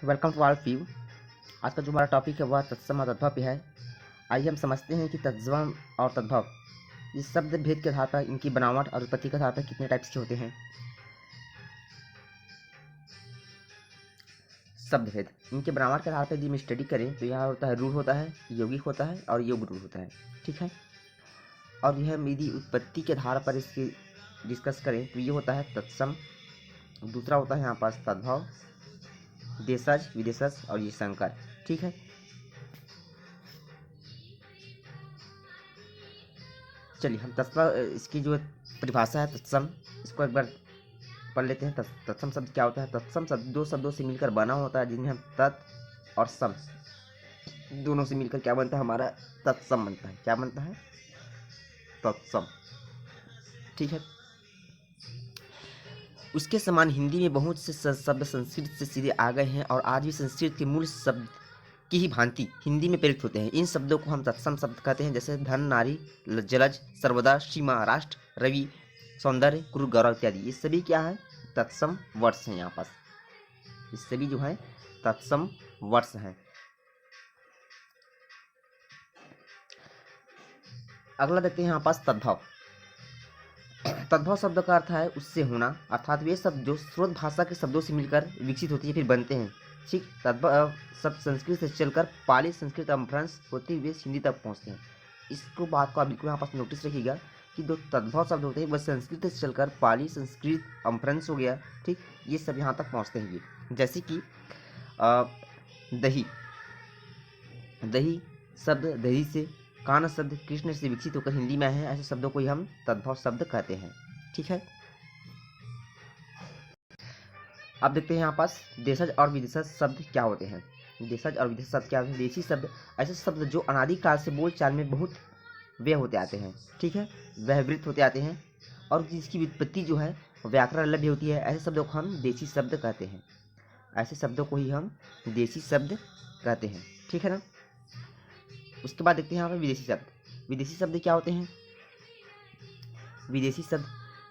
Welcome to all of you. आज का जो हमारा टॉपिक है वह तत्सम और तद्भव पे है। आइए हम समझते हैं कि तत्सम और तद्भव इस शब्द भेद के आधार पर इनकी बनावट और उत्पत्ति के आधार पर कितने टाइप्स के होते हैं। शब्द भेद इनके बनावट के आधार पर यदि हम स्टडी करें तो यहाँ होता है रूढ़ होता है, यौगिक होता है और योग रूढ़ होता है। ठीक है। और यह यदि उत्पत्ति के आधार पर इसकी डिस्कस करें तो ये होता है तत्सम, दूसरा होता है यहाँ पास तद्भव, देशज, विदेशज और ये संकर। ठीक है। चलिए हम इसकी जो परिभाषा है तत्सम, इसको एक बार पढ़ लेते हैं। तत्सम शब्द क्या होता है। तत्सम शब्द दो शब्दों से मिलकर बना होता है, जिन्हें हम तत् और सम दोनों से मिलकर क्या बनता है, हमारा तत्सम बनता है। क्या बनता है, तत्सम। ठीक है। उसके समान हिंदी में बहुत से शब्द संस्कृत से सीधे आ गए हैं और आज भी संस्कृत के मूल शब्द की ही भांति हिंदी में प्रेरित होते हैं। इन शब्दों को हम तत्सम शब्द कहते हैं, जैसे धन, नारी, जलज, सर्वदा, सीमा, राष्ट्र, रवि, सौंदर्य, क्रूर, गौरव इत्यादि। ये सभी क्या है, तत्सम वर्ड्स हैं। यहाँ पास ये सभी जो है तत्सम वर्ड्स हैं। अगला देखते हैं यहाँ पास तद्भव। तद्भव शब्द का अर्थ है उससे होना, अर्थात वे शब्द जो स्रोत भाषा के शब्दों से मिलकर विकसित होती है फिर बनते हैं। ठीक। तद्भव शब्द संस्कृत से चलकर पाली संस्कृत अपभ्रंश होते हुए हिंदी तक पहुंचते हैं। इसको बात को आप बिल्कुल यहाँ पास नोटिस रखिएगा कि जो तद्भव शब्द होते हैं वह संस्कृत से चलकर पाली संस्कृत अपभ्रंश हो गया। ठीक। ये सब यहाँ तक पहुँचते हैं। ये जैसे कि दही, दही शब्द दही से, कान शब्द कृष्ण से विकसित होकर हिंदी में है। ऐसे शब्दों को ही हम तद्भव शब्द कहते हैं। ठीक है। अब देखते हैं यहाँ पास देशज और विदेशज शब्द क्या होते हैं। देशज और विदेशज शब्द क्या होते हैं। देशी शब्द ऐसे शब्द जो अनादिकाल से बोलचाल में बहुत व्यय होते आते हैं। ठीक है, व्यवहृत होते आते हैं और जिसकी व्युत्पत्ति जो है व्याकरण लभ्य होती है। ऐसे शब्दों को हम देशी शब्द कहते हैं। ऐसे शब्दों को ही हम देशी शब्द कहते हैं। ठीक है ना। उसके बाद देखते हैं यहाँ पर विदेशी शब्द। विदेशी शब्द क्या होते हैं। विदेशी शब्द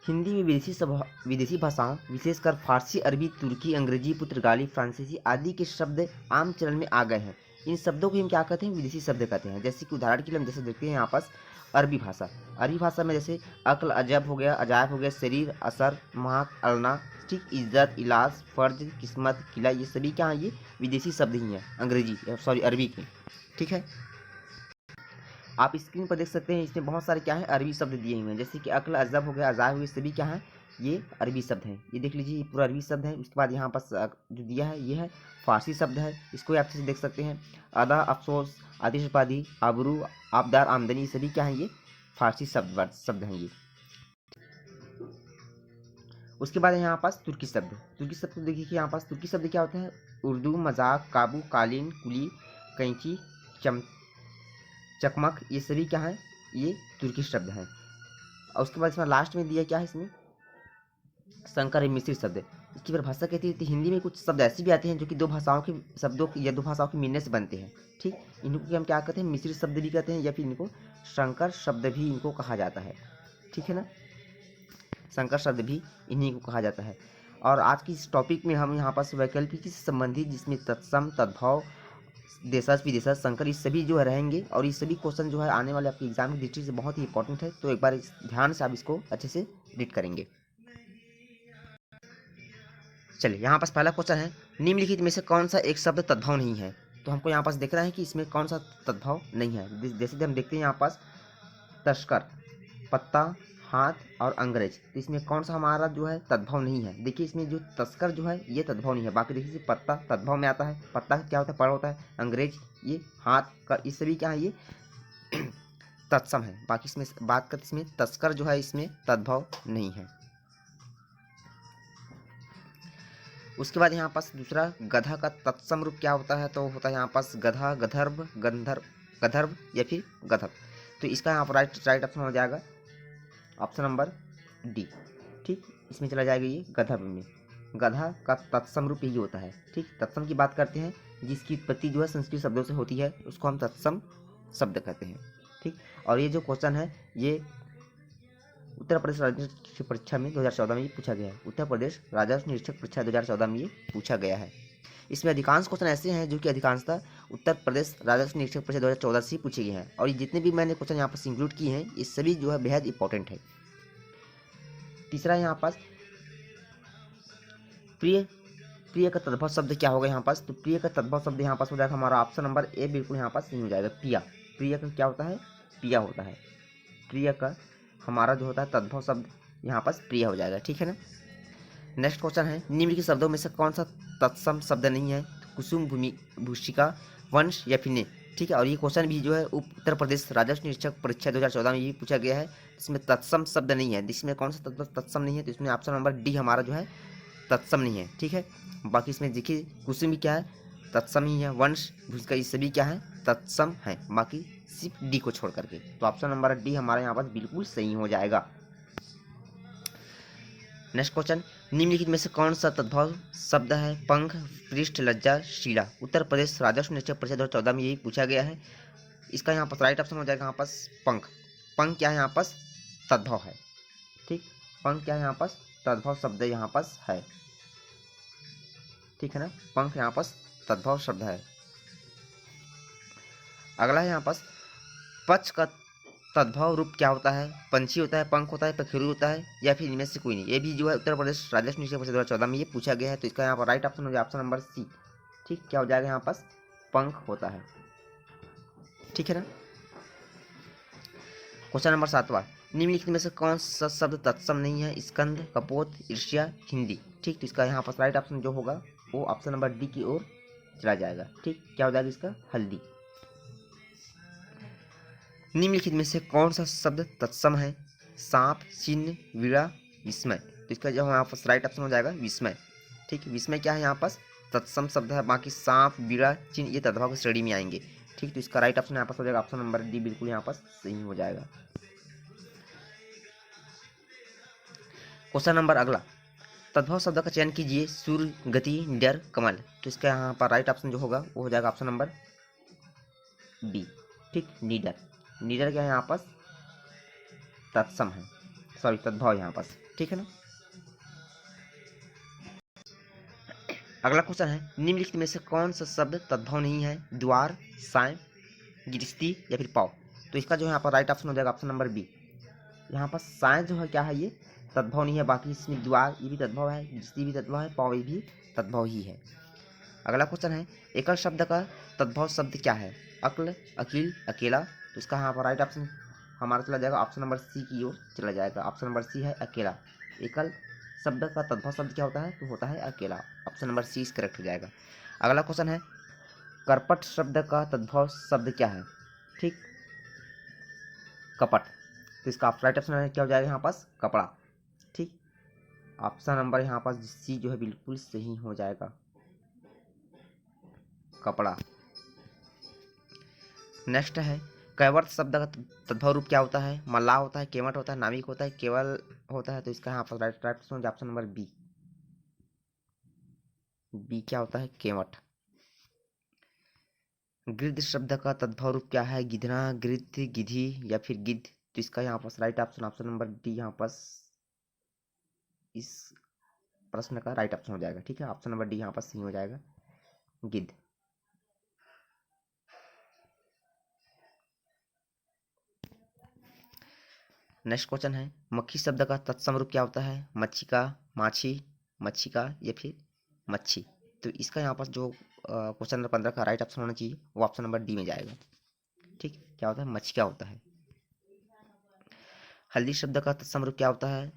हिंदी में विदेशी भाषाओं विशेषकर फारसी, अरबी, तुर्की, अंग्रेजी, पुर्तगाली, फ्रांसीसी आदि के शब्द आम चलन में आ गए हैं। इन शब्दों को हम क्या कहते हैं, विदेशी शब्द कहते हैं। जैसे कि उदाहरण के लिए हम जैसे देखते हैं यहाँ पास अरबी भाषा। अरबी भाषा में जैसे अक्ल, अजब हो गया, अजायब हो गया, शरीर, असर, महक, अलना, ठीक, इज्जत, इलाज, फर्ज, किस्मत, किला, ये सभी क्या हैं, ये विदेशी शब्द ही हैं अरबी के। ठीक है। आप स्क्रीन पर देख सकते हैं इसमें बहुत सारे क्या है अरबी शब्द दिए हुए हैं। जैसे कि अक्ल, अजब हो गया, अजायब हो गया, सभी क्या है, ये अरबी शब्द हैं। ये देख लीजिए, ये पूरा अरबी शब्द है। उसके बाद यहाँ पास जो दिया है ये है फारसी शब्द है। इसको आप अच्छे से देख सकते हैं। अदा, अफसोस, आतिशबाजी, आबरू, आबदार, आमदनी, सभी क्या है, ये फारसी शब्द हैं ये। उसके बाद यहाँ पास तुर्की शब्द। तुर्की शब्द देखिए कि यहाँ पास तुर्की शब्द क्या होते हैं, उर्दू, मजाक, काबू, कालीन, कुली, कैंची, चकमक, ये सभी क्या है, ये तुर्की शब्द हैं। और उसके बाद इसमें लास्ट में दिया क्या है, इसमें संकर मिश्रित शब्द। इसकी परिभाषा कहती है कि हिंदी में कुछ शब्द ऐसे भी आते हैं जो कि दो भाषाओं के शब्दों या दो भाषाओं के मिलने से बनते हैं। ठीक। इनको हम क्या कहते हैं, मिश्रित शब्द भी कहते हैं या फिर इनको संकर शब्द भी इनको कहा जाता है। ठीक है ना, संकर शब्द भी इन्हीं को कहा जाता है। और आज की इस टॉपिक में हम यहाँ पास वैकल्पिक से संबंधित जिसमें तत्सम, तद्भव, देशज, विदेशज, संकर, ये सभी जो है रहेंगे। और ये सभी क्वेश्चन जो है आने वाले आपके एग्जाम की दृष्टि से बहुत ही इंपॉर्टेंट है। तो एक बार ध्यान से आप इसको अच्छे से रीड करेंगे। चलिए यहाँ पास पहला क्वेश्चन है, निम्नलिखित में से कौन सा एक शब्द तद्भव नहीं है। तो हमको यहाँ पास देख रहा है कि इसमें कौन सा तद्भव नहीं है। जैसे हम देखते हैं यहाँ पास तस्कर, पत्ता, हाथ और अंग्रेज। तो इसमें कौन सा हमारा जो है तद्भव नहीं है। देखिए इसमें जो तस्कर जो है ये तद्भव नहीं है। बाकी देखिए पत्ता तद्भव में आता है। पत्ता क्या होता है, पड़ होता है। अंग्रेज, ये हाथ का, ये सभी क्या है, ये तत्सम है। बाकी इसमें बात करते इसमें तस्कर जो है इसमें तद्भव नहीं है। उसके बाद यहाँ पास दूसरा गधा का तत्सम रूप क्या होता है, तो होता है यहाँ पास गधा, गधर्व, गंधर्व, गधर्व या फिर गधर्व। तो इसका यहाँ पर राइट ऑप्शन हो जाएगा ऑप्शन नंबर डी। ठीक, इसमें चला जाएगा ये गधर्व में। गधा का तत्सम रूप यही होता है। ठीक, तत्सम की बात करते हैं जिसकी उत्पत्ति जो है संस्कृत शब्दों से होती है, उसको हम तत्सम शब्द कहते हैं। ठीक। और ये जो क्वेश्चन है ये उत्तर प्रदेश राज्य निरीक्षक परीक्षा में 2014 में ये पूछा गया है। उत्तर प्रदेश राजस्व निरीक्षक परीक्षा 2014 में ये पूछा गया है। इसमें अधिकांश क्वेश्चन ऐसे हैं जो कि अधिकांशतः उत्तर प्रदेश राजस्व निरीक्षक परिषद 2014 से पूछे गए हैं, और ये जितने भी मैंने क्वेश्चन यहाँ पर इंक्लूड किए हैं ये सभी जो है बेहद इंपॉर्टेंट है। तीसरा यहाँ पास प्रिय प्रिय का तद्भव शब्द क्या होगा यहाँ पास, तो प्रिय का तद्भव शब्द यहाँ पास हो जाएगा हमारा ऑप्शन नंबर ए, बिल्कुल यहाँ पास सही हो जाएगा। प्रिया, प्रिय का क्या होता है, प्रिया होता है। प्रिय का हमारा जो होता है तद्भव शब्द यहाँ पास प्रिय हो जाएगा, ठीक है ना। नेक्स्ट क्वेश्चन है, निम्नलिखित शब्दों में से कौन सा तत्सम शब्द नहीं है, कुसुम, भूमि, भूषिका, वंश या फिर ने, ठीक है। और ये क्वेश्चन भी जो है उत्तर प्रदेश राजस्व निरीक्षक परीक्षा 2014 में ये पूछा गया है। इसमें तत्सम शब्द नहीं है, जिसमें कौन सा तत्सम नहीं है, तो इसमें ऑप्शन नंबर डी हमारा जो है तत्सम नहीं है, ठीक है। बाकी इसमें देखिए कुसुम भी क्या है, तत्सम ही है। वंश, भूषिका, ये सभी क्या है, तत्सम है, बाकी सिर्फ डी को छोड़ करके। तो ऑप्शन नंबर डी हमारे यहाँ पास बिल्कुल सही हो जाएगा। नेक्स्ट क्वेश्चन, निम्नलिखित में से कौन सा तद्भव शब्द है, पंख, पृष्ठ, लज्जा, शीला। उत्तर प्रदेश राजस्व निरीक्षक परिषद 2014 में यही पूछा गया है। इसका यहाँ पर राइट ऑप्शन हो जाएगा यहाँ पास पंख। पंख क्या है यहाँ पास, तद्भव है, ठीक। पंख क्या है यहाँ पास, तद्भव शब्द यहाँ पास है, ठीक है ना। पंख यहाँ पास तद्भव शब्द है। अगला है यहाँ पास पक्ष का तद्भव रूप क्या होता है, पंछी होता है, पंख होता है, पखेरु होता है, या फिर इनमें से कोई नहीं। ये भी जो है उत्तर प्रदेश राजस्व निरीक्षक परिषद 2014 में ये पूछा गया है। तो इसका यहाँ पर राइट ऑप्शन हो जाएगा ऑप्शन नंबर सी, ठीक। क्या हो जाएगा यहाँ पास, पंख होता है, ठीक है ना। क्वेश्चन नंबर 7वां, निम्नलिखित में से कौन सा शब्द तत्सम नहीं है, स्कंद, कपोत, ईर्ष्या, हिंदी, ठीक। तो इसका यहाँ पर राइट ऑप्शन जो होगा वो ऑप्शन नंबर डी की ओर चला जाएगा, ठीक। क्या हो जाएगा इसका, हल्दी। निम्नलिखित में से कौन सा शब्द तत्सम है, सांप, चिन्ह, वीणा, विस्मय। तो इसका जो यहाँ पास राइट ऑप्शन हो जाएगा विस्मय, ठीक। विस्मय क्या है यहाँ पास, तत्सम शब्द है। बाकी सांप, वीणा, चिन्ह ये तद्भव की श्रेणी में आएंगे, ठीक। तो इसका राइट ऑप्शन यहाँ पास हो जाएगा ऑप्शन नंबर डी, बिल्कुल यहाँ पास सही हो जाएगा। क्वेश्चन नंबर अगला, तद्भव शब्द का चयन कीजिए, सूर्य, गति, निडर, कमल। तो इसका यहाँ पर राइट ऑप्शन जो होगा वो हो जाएगा ऑप्शन नंबर बी, ठीक। निडर, निडर क्या है यहाँ पास, तत्सम है, सॉरी तद्भव यहाँ पास, ठीक है ना। अगला क्वेश्चन है, निम्नलिखित में से कौन सा शब्द तद्भव नहीं है, द्वार, साय, गृहस्थी या फिर पाव। तो इसका जो यहाँ पर राइट ऑप्शन हो जाएगा ऑप्शन नंबर बी। यहाँ पर साय जो है क्या है, ये तद्भव नहीं है। बाकी इसमें द्वार ये भी तद्भव है, गृहस्थी भी तद्भव है, पाव ये भी तद्भव ही है। अगला क्वेश्चन है, एकल शब्द का तद्भव शब्द क्या है, अक्ल, अकील, अकेला। तो इसका यहाँ पर राइट ऑप्शन हमारा चला जाएगा ऑप्शन नंबर सी की ओर चला जाएगा। ऑप्शन नंबर सी है अकेला। एकल शब्द का तद्भव शब्द क्या होता है, तो होता है अकेला। ऑप्शन नंबर सी इस करेक्ट हो जाएगा। अगला क्वेश्चन है, करपट शब्द का तद्भव शब्द क्या है, ठीक, कपट। तो इसका राइट ऑप्शन क्या हो जाएगा यहाँ पास, कपड़ा, ठीक। ऑप्शन नंबर यहाँ पास सी जो है बिल्कुल सही हो जाएगा, कपड़ा। नेक्स्ट है, कैवर्त शब्द का तद्भव रूप क्या होता है, मल्लाह होता है, केवट होता है, नाविक होता है, केवल होता है। तो इसका यहाँ पर right option number B, B क्या होता है, केवट। गिद्ध शब्द का तद्भव रूप क्या है, गिधना, गिद्ध, गिधी या फिर गिद्ध। तो इसका यहाँ पास राइट ऑप्शन नंबर डी यहाँ पास इस प्रश्न का राइट ऑप्शन हो जाएगा, ठीक है। ऑप्शन नंबर डी यहाँ पास सही हो जाएगा, गिद्ध। नेक्स्ट क्वेश्चन है, मक्खी शब्द का तत्सम रूप क्या होता है, मच्छिका, माछी, मच्छिका या फिर मच्छी। तो इसका यहाँ पास जो क्वेश्चन नंबर 15 का राइट ऑप्शन होना चाहिए वो ऑप्शन नंबर डी में जाएगा, ठीक। क्या होता है, मच्छिका होता है। हल्दी शब्द का तत्सम रूप क्या होता है,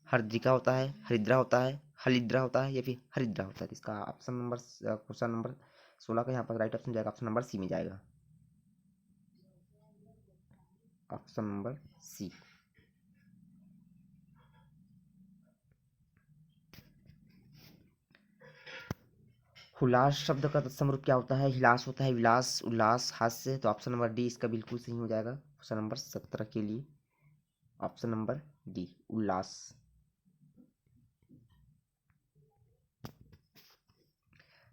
हरद्रिका होता है, हरिद्रा होता है, हलिद्रा होता है या फिर हरिद्रा होता है। इसका ऑप्शन नंबर क्वेश्चन नंबर 16 का यहाँ पर राइट ऑप्शन जाएगा ऑप्शन नंबर सी में जाएगा, ऑप्शन नंबर सी। हुलास शब्द का तत्सम रूप क्या होता है, हिलास होता है, विलास, उल्लास, हास्य। तो ऑप्शन नंबर डी इसका बिल्कुल सही हो जाएगा क्वेश्चन नंबर 17 के लिए, ऑप्शन नंबर डी, उल्लास।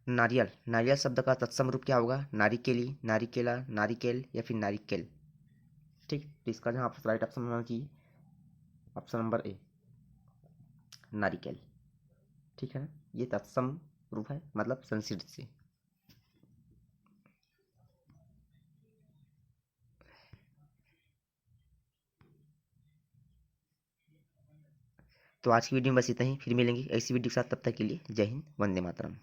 नारियल, नारियल शब्द का तत्सम रूप क्या होगा, नारिकेली, नारिकेला, नारिकेल या फिर नारिकेल, ठीक। तो इसका जहाँ पर राइट ऑप्शन होना चाहिए ऑप्शन नंबर ए, नारिकेल, ठीक है ना। ये तत्सम प्रूफ है, मतलब संस्कृत से। तो आज की वीडियो में बस इतना ही, फिर मिलेंगे ऐसी वीडियो के साथ, तब तक के लिए जय हिंद, वंदे मातरम।